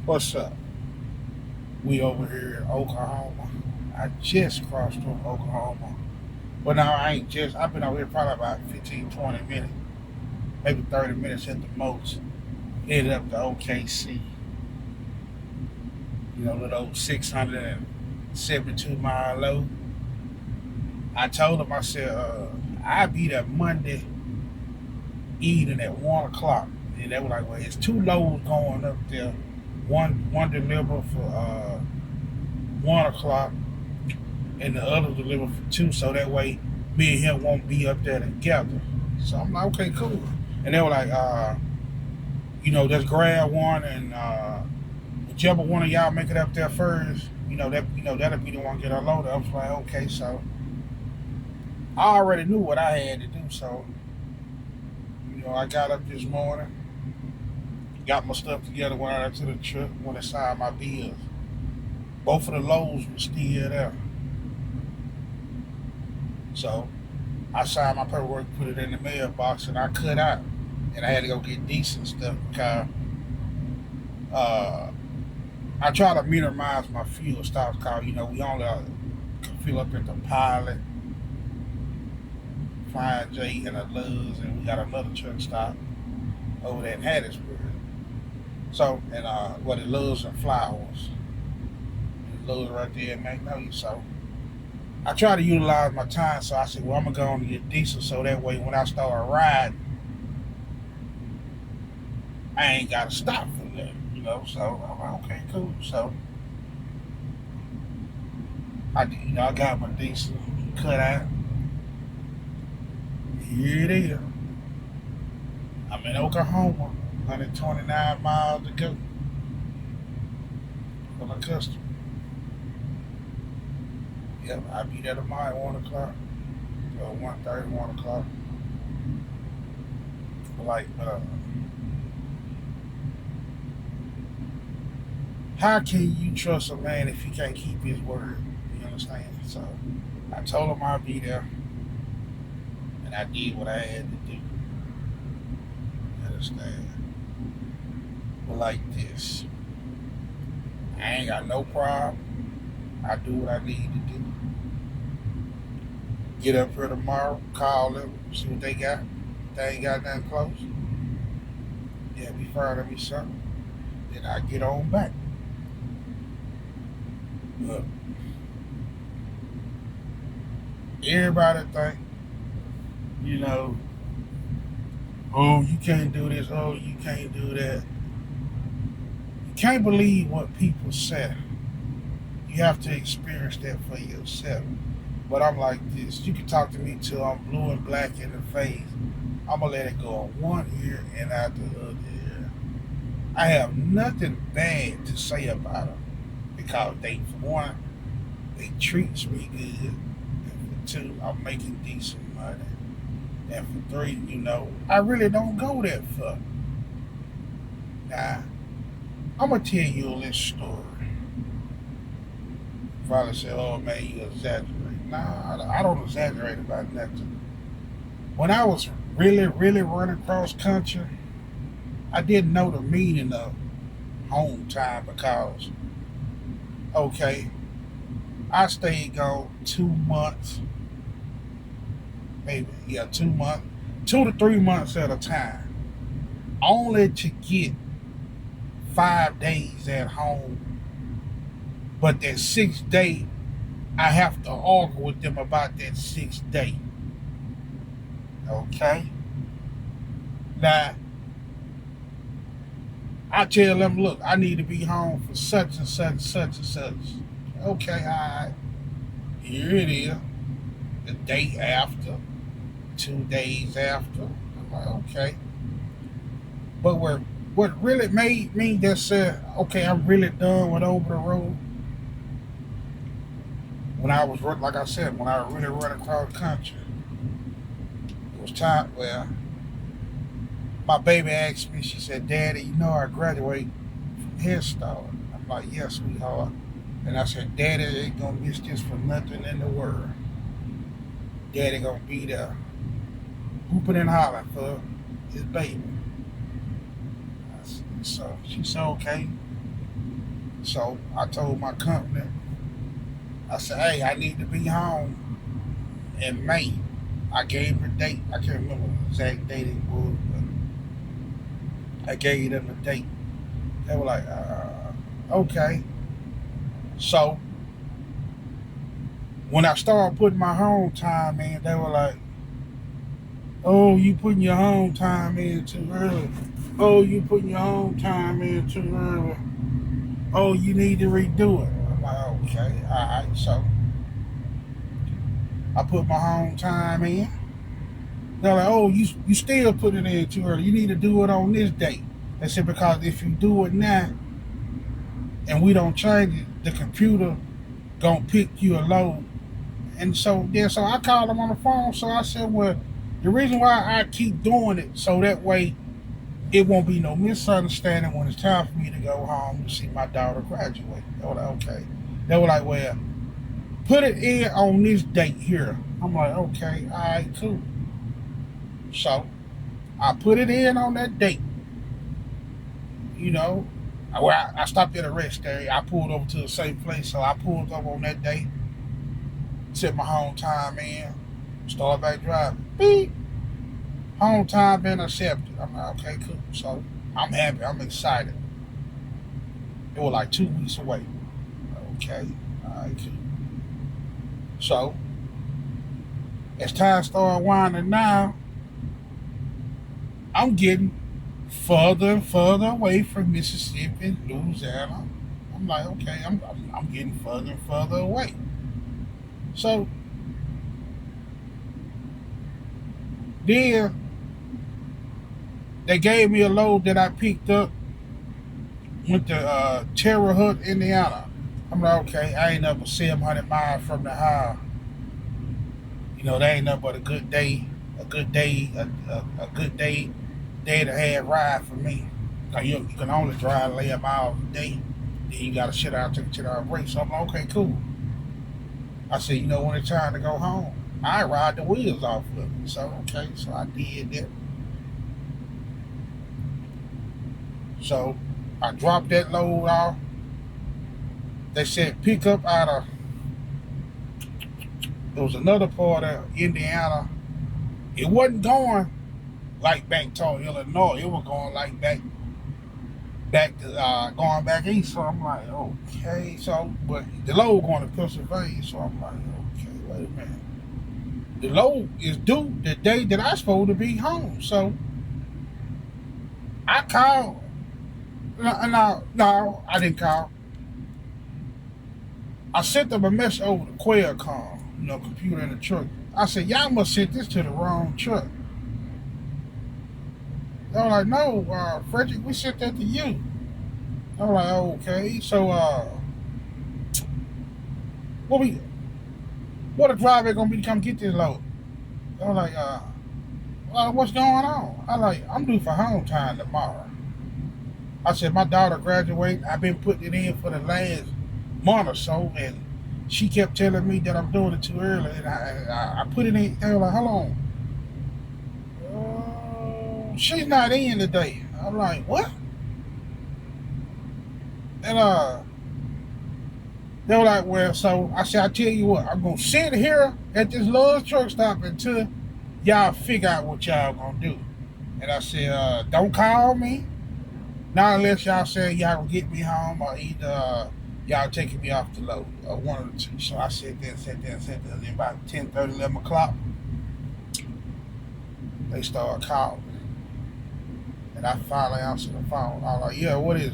What's up? We over here in Oklahoma. I just crossed through Oklahoma. But now I ain't just, I've been over here probably about 15, 20 minutes, maybe 30 minutes at the most. Headed up to OKC, little old 672-mile low. I told him, I said, I'll be there Monday evening at 1 o'clock. And they were like, well, it's two loads going up there. One deliver for 1 o'clock and the other deliver for two, so that way me and him won't be up there together. So I'm like, okay, cool. And they were like, just grab one and whichever one of y'all make it up there first, that'll be the one get unloaded. I was like, okay, so I already knew what I had to do, so I got up this morning, got my stuff together, went out to the truck, went inside my bills. Both of the loads were still there. So I signed my paperwork, put it in the mailbox, and I cut out. And I had to go get decent stuff because uh, I try to minimize my fuel stops because, we only can fill up at the Pilot, Flying J, and a Luz, and we got another truck stop over there in Hattiesburg. So, and the Luz and Flowers. And Luz right there in Magnolia. So I try to utilize my time. So I said, well, I'm going to go on and get diesel so that way when I start riding, I ain't got to stop for that. So I'm like, okay, cool. So I got my diesel cut out. Here it is. I'm in Oklahoma, 129 miles to go for my customer. Yep, I'll be there tomorrow at 1 o'clock. Or 1:30, 1 o'clock. Like, how can you trust a man if he can't keep his word? You understand? So I told him I'd be there, and I did what I had to do. You understand? But like this, I ain't got no problem. I do what I need to do. Get up here tomorrow, call them, see what they got. If they ain't got nothing close, yeah, be further me something. Then I get on back. Look, everybody think, you know, oh, you can't do this, oh, you can't do that. You can't believe what people say. You have to experience that for yourself. But I'm like this. You can talk to me till I'm blue and black in the face. I'm gonna let it go on one ear and out the other ear. I have nothing bad to say about them because they, for one, they treats me good, and for two, I'm making decent money, and for three, I really don't go that far. Now, I'm gonna tell you a little story. Probably say, "Oh man, you exaggerate." Nah, I don't exaggerate about nothing. When I was really, really running cross country, I didn't know the meaning of home time because, okay, I stayed gone 2 months, maybe, yeah, 2 months, 2 to 3 months at a time, only to get 5 days at home. But that sixth day, I have to argue with them about that sixth day. Okay? Now, I tell them, look, I need to be home for such and such, such and such. Okay, all right. Here it is. The day after, 2 days after. I'm like, okay. But what really made me just say, okay, I'm really done with over the road. When I was, like I said, when I really run across the country, it was time, well, my baby asked me, she said, Daddy, I graduated from Head Start. I'm like, yes, sweetheart. And I said, Daddy ain't gonna miss this for nothing in the world. Daddy gonna be there whooping and hollering for his baby. So she said, okay. So I told my company, I said, hey, I need to be home in May. I gave them a date. I can't remember the exact date it was, but I gave them a date. They were like, okay. So when I started putting my home time in, they were like, oh, you putting your home time in too early. Oh, you putting your home time in too early. Oh, you need to redo it. I'm like, okay, all right. So I put my home time in. They're like, oh, you still put it in too early. You need to do it on this date. They said, because if you do it now and we don't change it, the computer gonna pick you a load. And so so I called them on the phone. So I said, well, the reason why I keep doing it, so that way it won't be no misunderstanding when it's time for me to go home to see my daughter graduate. They were like, okay. They were like, well, put it in on this date here. I'm like, okay, all right, cool. So I put it in on that date. You know, I stopped at a rest area. I pulled over to the same place, so I pulled up on that day, set my home time in, start back driving. Beep. Home time been accepted. I'm like, okay, cool. So I'm happy. I'm excited. It was like 2 weeks away. Okay, all right, cool. So as time started winding down, I'm getting further and further away from Mississippi, Louisiana. I'm like, okay, I'm getting further and further away. So then they gave me a load that I picked up, went to Terre Haute, Indiana. I'm like, okay, I ain't up but 700 miles from the house. You know, that ain't nothing but a good day, a good day and a half ride for me. Like you can only drive 11 miles a day. Then you got to take a shit out break. So I'm like, okay, cool. I said, you know, when it's time to go home, I ride the wheels off of it. So, okay, so I did that. So I dropped that load off. They said pick up out of, there was another part of Indiana. It wasn't going like back to Illinois. It was going like back to going back east. So I'm like, okay. So, but the load going to Pennsylvania. So I'm like, okay, wait a minute. The load is due the day that I'm supposed to be home. So I called. No, I didn't call. I sent them a message over the Qualcomm, computer in the truck. I said, y'all must send this to the wrong truck. They were like, no, Frederick, we sent that to you. I was like, okay. So, what the driver gonna be to come get this load? I was like, what's going on? I'm due for home time tomorrow. I said, my daughter graduated. I've been putting it in for the last month or so, and she kept telling me that I'm doing it too early, and I put it in. They were like, hold on, she's not in today. I'm like, what? And they were like, well, so I said, I tell you what, I'm gonna sit here at this little truck stop until y'all figure out what y'all gonna do. And I said, don't call me. Not unless y'all say y'all gonna get me home, or either y'all taking me off the load, or one of the two. So I sat there. And then about 10:30, 11 o'clock, they started calling. And I finally answered the phone. I was like, yeah, what is it?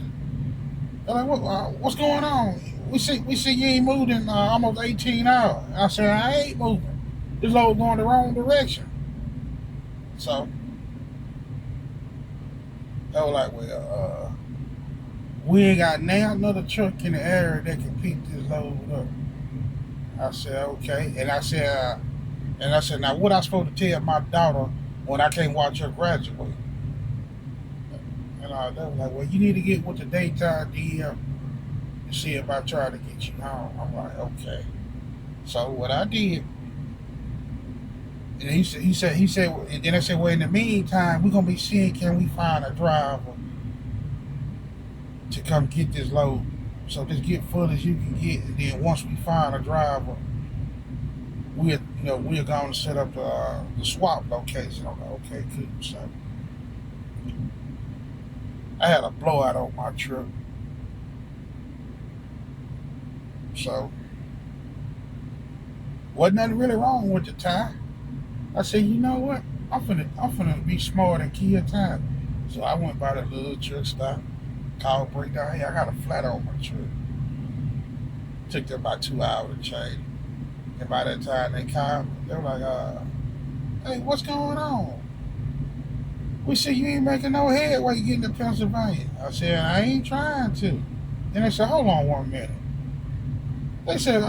They're like, what's going on? We see you ain't moved in almost 18 hours. I said, I ain't moving. This load going the wrong direction. So they were like, well, we ain't got now another truck in the area that can pick this load up. I said, okay. And I said, now what I supposed to tell my daughter when I can't watch her graduate? And they were like, well, you need to get with the daytime DM and see if I try to get you home. I'm like, okay. So what I did, and he said, and then I said, well, in the meantime, we're gonna be seeing, can we find a driver to come get this load So just get full as you can get, and then once we find a driver, we're going to set up the swap location. I'm like, okay, cool. So I had a blowout on my truck, so wasn't nothing really wrong with the tire. I said, you know what? I'm finna be smart and kill time. So I went by the little truck stop, called breakdown. Hey, I got a flat on my truck. Took them about 2 hours to change. And by that time they called me, they were like, hey, what's going on? We said you ain't making no headway getting to Pennsylvania. I said, I ain't trying to. Then they said, hold on 1 minute. They said,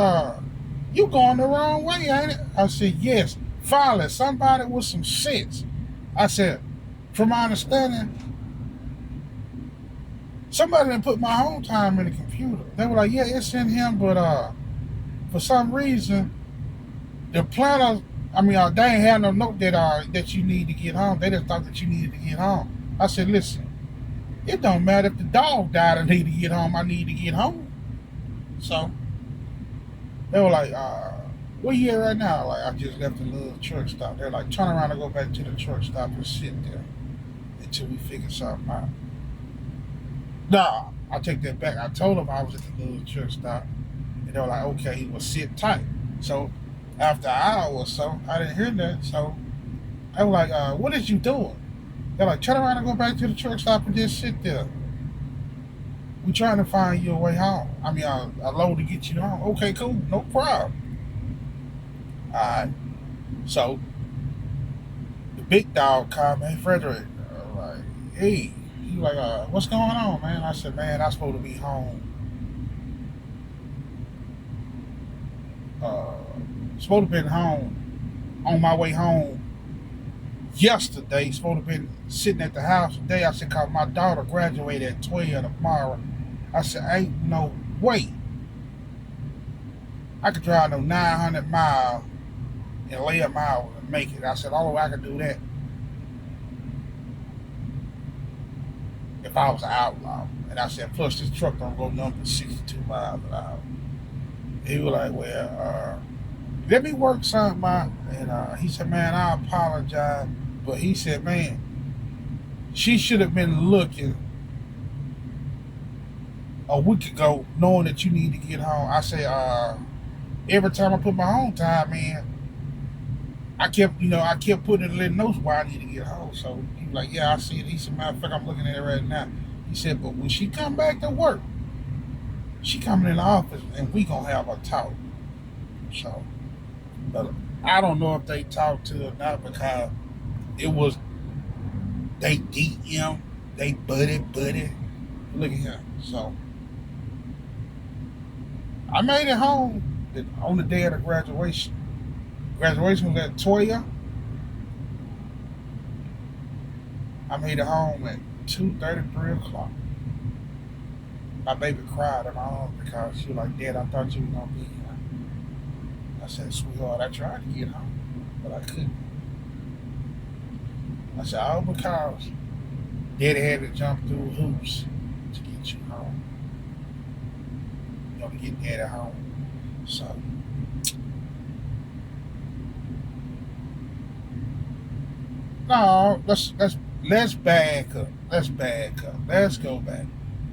you going the wrong way, ain't it? I said, yes. Finally, somebody with some sense. I said, from my understanding, somebody didn't put my home time in the computer. They were like, yeah, it's in him, but for some reason, the planner, they ain't had no note that you need to get home. They just thought that you needed to get home. I said, listen, it don't matter if the dog died and need to get home. I need to get home. So they were like, where you at right now? Like, I just left the little truck stop. They're like, turn around and go back to the truck stop and sit there until we figure something out. Nah, I take that back. I told them I was at the little truck stop, and they were like, okay, well, sit tight. So after an hour or so, I didn't hear that. So I was like, what is you doing? They're like, turn around and go back to the truck stop and just sit there. We trying to find you a way home. A load to get you home. Okay, cool, no problem. Alright. So the big dog called me, hey, Frederick. Like, hey. He was like, what's going on, man? I said, man, I'm supposed to be home. Supposed to been home on my way home yesterday. Supposed to been sitting at the house today. I said, cause my daughter graduated at 12 tomorrow. I said, ain't no way I could drive no 900 miles and lay a mile and make it. I said, all way I could do that if I was an outlaw. And I said, plus this truck don't go number 62 miles an hour. He was like, well, let me work something out. And he said, man, I apologize. But he said, man, she should have been looking a week ago knowing that you need to get home. I say, every time I put my home time in, I kept putting in little notes why I need to get home. So he was like, yeah, I see it. He said, matter of fact, I'm looking at it right now. He said, but when she come back to work, she coming in the office and we gonna have a talk. So, but I don't know if they talked to her or not because it was they DM, they buddy. Look at him. So I made it home on the day of the graduation. Graduation was at 12. I made it home at 2:30, 3 o'clock. My baby cried in my arms because she was like, Dad, I thought you were going to be here. I said, sweetheart, I tried to get home, but I couldn't. I said, all because Daddy had to jump through hoops to get you home. To get Daddy home. So, no, let's back up. Let's go back.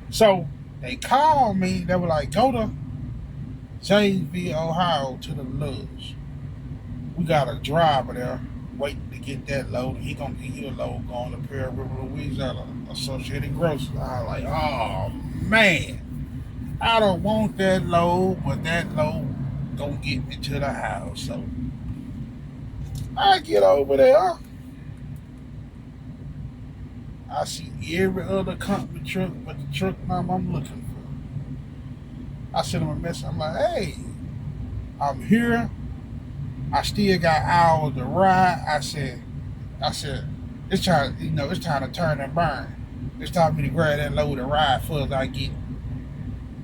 So they called me. They were like, go to Janesville, Ohio to the Lodge. We got a driver there waiting to get that load. He gonna give you a load going to Pearl River, Louisiana, Associated Groceries. I was like, oh man, I don't want that load, but that load gonna get me to the house. So I get over there. I see every other company truck but the truck number I'm looking for. I sent him a message. I'm like, hey, I'm here. I still got hours to ride. I said, it's time to turn and burn. It's time for me to grab that load and ride for as I get.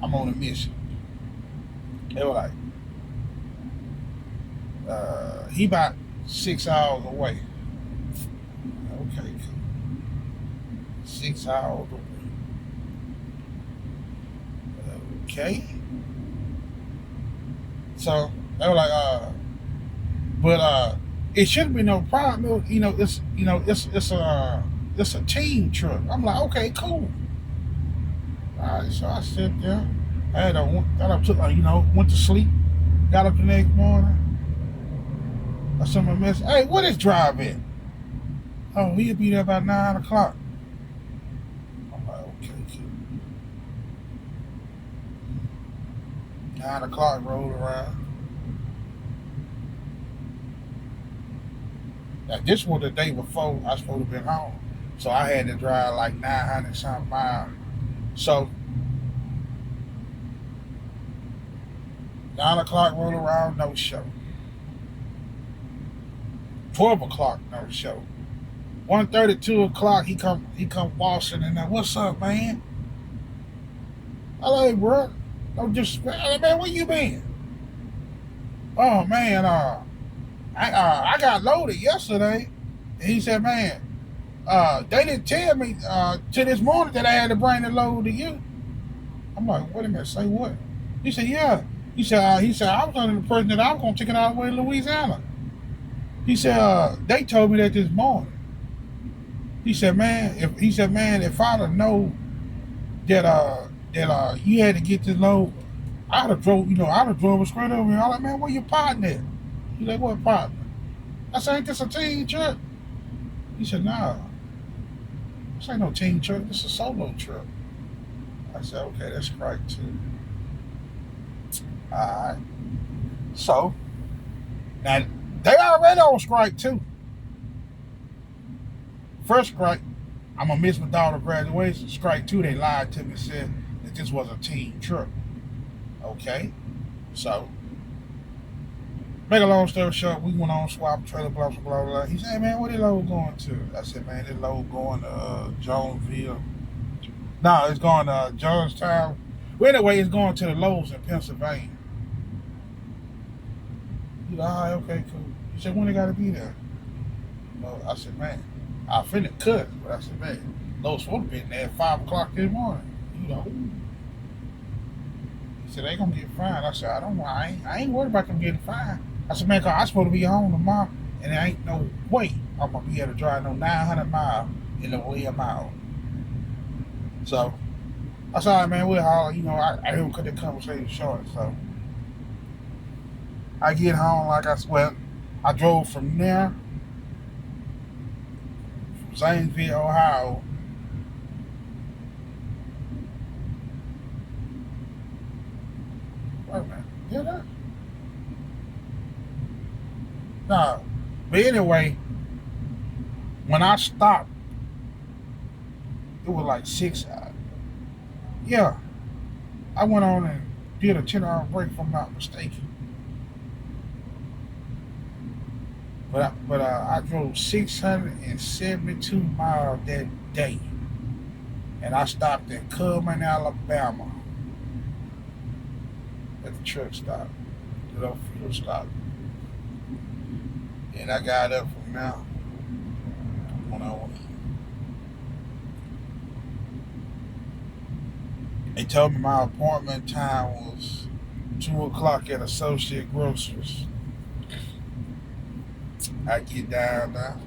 I'm on a mission. They were like, he about 6 hours away. Okay, cool. 6 hours away. okay. So they were like, but it shouldn't be no problem. It's a team trip. I'm like, okay, cool. All right, so I sit there. I had got up to went to sleep. Got up the next morning. I sent my message. Hey, what is drive at? Oh, he'll be there about 9 o'clock. I'm like, okay, cool. 9 o'clock rolled around. Now this was the day before I was supposed to be home, so I had to drive like 900 something miles. So 9 o'clock rolled around, no show. 12 o'clock, no show. 1:30, 2 o'clock, he come waltzing in there. What's up, man? I like, bro. Don't just, man, where you been? Oh man, I got loaded yesterday. And he said, man, they didn't tell me till this morning that I had to bring the load to you. I'm like, wait a minute, say what? He said, yeah. He said I was under the impression that I was gonna take it all the way to Louisiana. He said, they told me that this morning. He said, man, if I'd have known that you had to get this load, I'd have drove straight over here. I'm like, man, where your partner at? He's like, what partner? I said, ain't this a team trip? He said, nah. This ain't no team trip, this is a solo trip. I said, okay, that's right too. Alright. So now they already on strike too. First strike, I'm gonna miss my daughter's graduation. Strike two, they lied to me and said that this was a team trip. Okay. So make a long story short, we went on swap trailer, blah blah blah blah. He said, hey, man, where this load going to? I said, man, this load going to Jonesville. No, it's going to Johnstown. Well, anyway, it's going to the Lowe's in Pennsylvania. He's like, all right, okay, cool. He said, when they got to be there? Well, I said, man, I finna cut. But I said, man, Lowe's supposed to be in there at 5 o'clock this morning. He said, they going to get fined. I said, I don't know. I ain't worried about them getting fined. I said, man, cause I'm supposed to be home tomorrow, and there ain't no way I'm going to be able to drive no 900 miles in the way a mile. So I said, all right, man, we'll holler. I hear him cut the conversation short. So I get home, like I swear. I drove from there, from Zanesville, Ohio. Wait a minute, did I? No. But anyway, when I stopped, it was like 6 hours. Yeah, I went on and did a 10-hour break if I'm not mistaken. But I drove 672 miles that day. And I stopped in Cullman, Alabama at the truck stop, the fuel stop. And I got up from there when I went. They told me my appointment time was 2 o'clock at Associate Grocers. I get down there.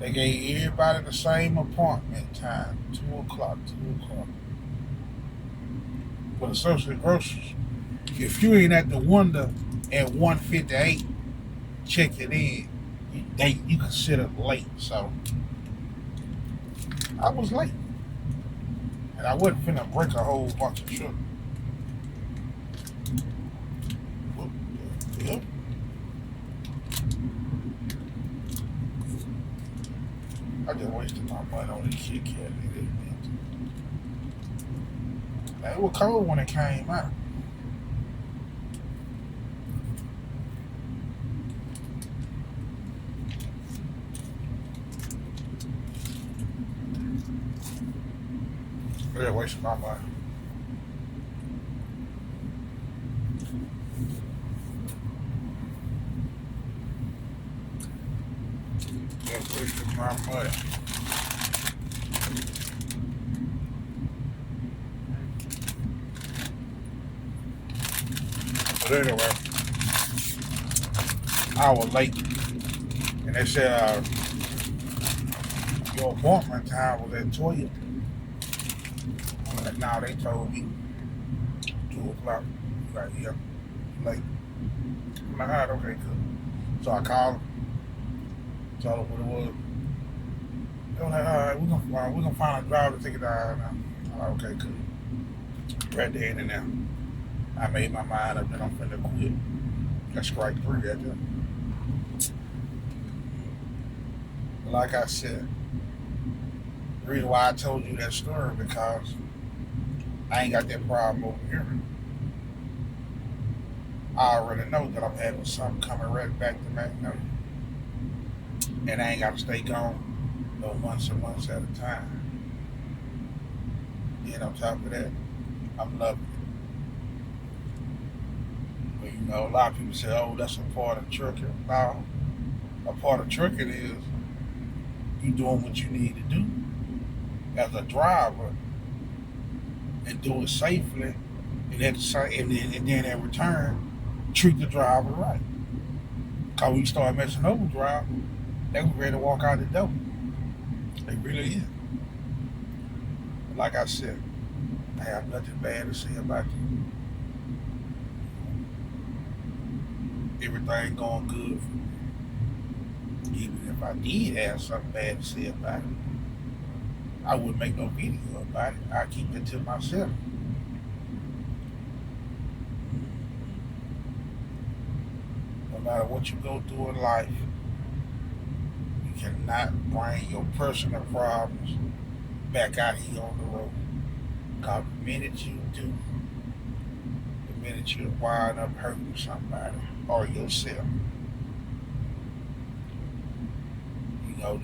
They gave everybody the same appointment time, 2 o'clock. But Associate Grocers, if you ain't at the window at 1:58, check it in. You consider late. So I was late. And I wasn't finna break a whole bunch of sugar. Yep. I just wasted my money on this Kit Kat. It was cold when it came out. I just wasted my money. Just wasted my money. But anyway, I was late, and they said your appointment time was at 12. I'm like, nah, they told me 2 o'clock. Like, yeah, late. I'm like, all right, okay, good. So I called them, told them what it was. They were like, all right, we're gonna find a driver to take it down now. I'm like, okay, cool. Right there and now. I made my mind up that I'm finna quit. That's strike three right there. But like I said, the reason why I told you that story because I ain't got that problem over here. I already know that I'm having something coming right back to me. And I ain't got to stay gone no months and months at a time. And on top of that, I'm loving it. But you know, a lot of people say, oh, that's a part of trucking. No, a part of trucking is you doing what you need to do as a driver and do it safely, and at the same, and then in return, treat the driver right. Cause when you start messing over driver, they were ready to walk out the door. They really is. But like I said, I have nothing bad to say about you. Everything going good for me. Even if I did have something bad to say about it, I wouldn't make no video about it. I keep it to myself. No matter what you go through in life, you cannot bring your personal problems back out here on the road. Because the minute you do, the minute you wind up hurting somebody or yourself,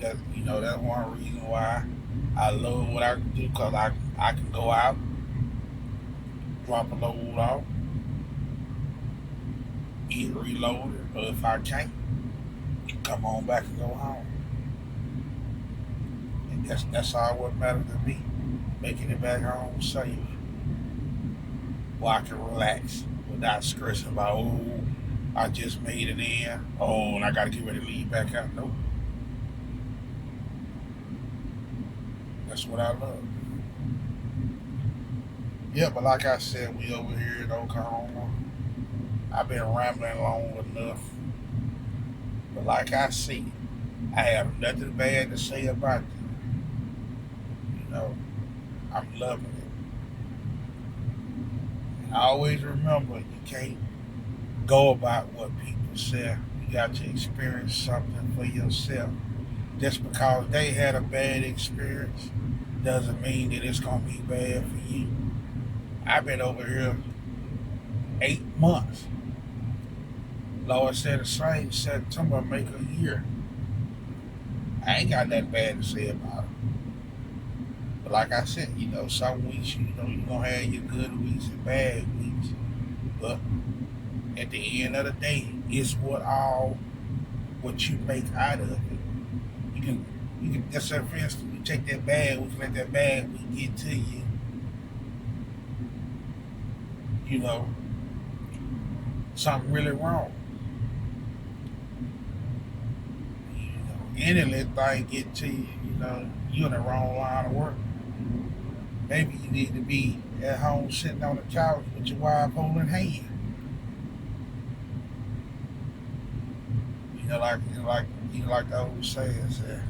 that's one reason why I love what I can do because I can go out, drop a load off, eat reloaded, or if I can't, come on back and go home. And that's all what matters to me. Making it back home safe. Where I can relax without stressing about, oh, I just made it in. Oh, and I gotta get ready to leave back out. Nope. That's what I love. Yeah, but like I said, we over here in Oklahoma. I've been rambling long enough. But like I said, I have nothing bad to say about it. You know, I'm loving it. And I always remember you can't go about what people say. You got to experience something for yourself. Just because they had a bad experience doesn't mean that it's gonna be bad for you. I've been over here 8 months. Lord said the same, said somebody make a year. I ain't got that bad to say about it. But like I said, some weeks, you're gonna have your good weeks and bad weeks. But at the end of the day, it's what you make out of it. You can just say for instance, you take that bad week, let that bad week get to you. Something really wrong. Any little thing get to you, you're in the wrong line of work. Maybe you need to be at home sitting on the couch with your wife holding hand. Like the old saying said,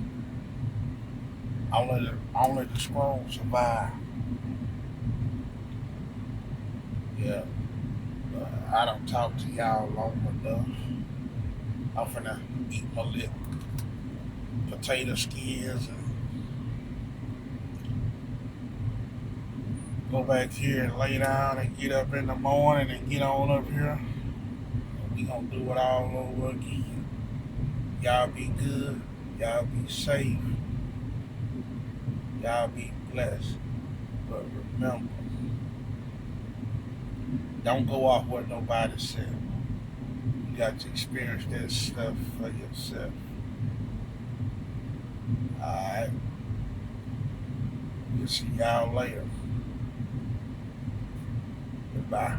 only the strong survive. Yeah, I don't talk to y'all long enough. I'm finna eat my lip potato skins and go back here and lay down and get up in the morning and get on up here. And we gonna do it all over again. Y'all be good. Y'all be safe. Y'all be blessed. But remember, don't go off what nobody said. You got to experience that stuff for yourself. Alright. We'll see y'all later. Goodbye.